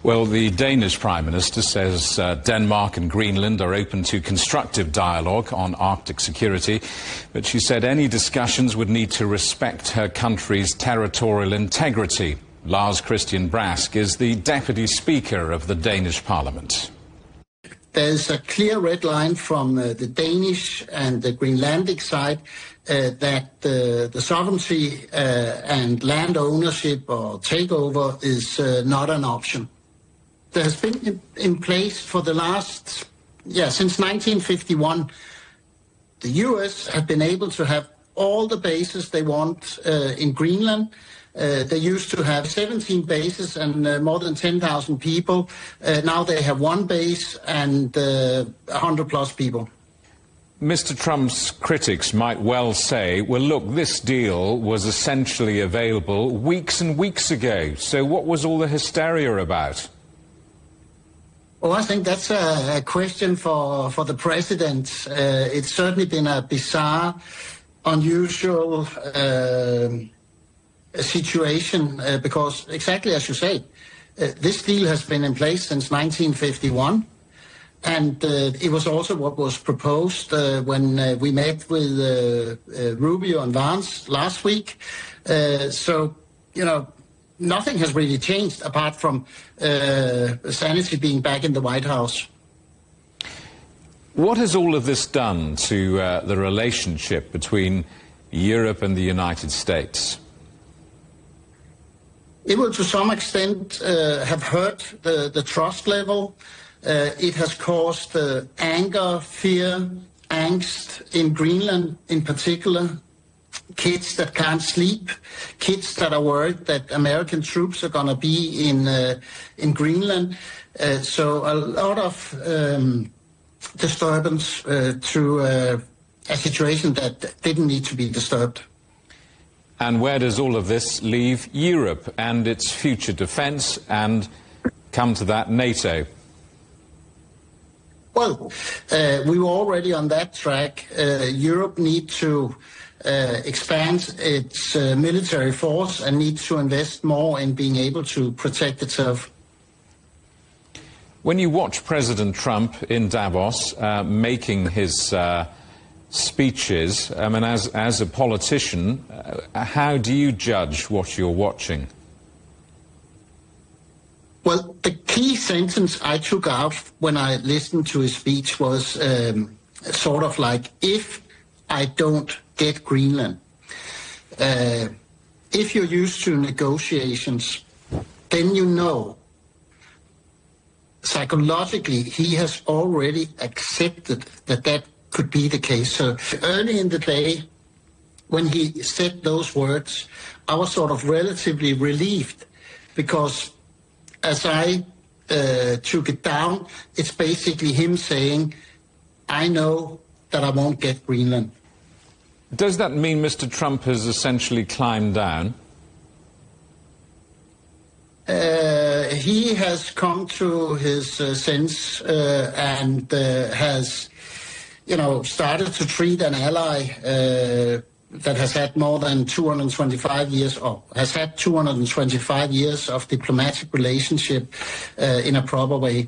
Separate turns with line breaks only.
Well, the Danish Prime Minister says Denmark and Greenland are open to constructive dialogue on Arctic security, but she said any discussions would need to respect her country's territorial integrity. Lars-Christian Brask is the Deputy Speaker of the Danish Parliament.
There's a clear red line from the Danish and the Greenlandic side that the sovereignty and land ownership or takeover is not an option. There has been in place for the last, since 1951, the US have been able to have all the bases they want in Greenland. They used to have 17 bases and more than 10,000 people. Now they have one base and 100 plus people.
Mr. Trump's critics might well say, well, look, this deal was essentially available weeks and weeks ago. So what was all the hysteria about?
Well, I think that's a question for the president. It's certainly been a bizarre, unusual situation because, exactly as you say, this deal has been in place since 1951. And it was also what was proposed when we met with Rubio and Vance last week. So, nothing has really changed apart from sanity being back in the White House.
What has all of this done to the relationship between Europe and the United States?
It will to some extent have hurt the trust level. It has caused anger, fear, angst in Greenland in particular. Kids that can't sleep, kids that are worried that American troops are going to be in Greenland. So a lot of disturbance to a situation that didn't need to be disturbed.
And where does all of this leave Europe and its future defence and, come to that, NATO?
Well, we were already on that track. Europe needs to expand its military force and needs to invest more in being able to protect itself.
When you watch President Trump in Davos making his speeches, I mean, as a politician, how do you judge what you're watching?
Well, the key sentence I took out when I listened to his speech was sort of like, if I don't get Greenland, if you're used to negotiations, then you know psychologically he has already accepted that could be the case. So early in the day, when he said those words, I was sort of relatively relieved because as I took it down, it's basically him saying, I know that I won't get Greenland.
Does that mean Mr. Trump has essentially climbed down?
He has come to his sense and has, started to treat an ally that has had more than 225 years, or has had 225 years of diplomatic relationship in a proper way.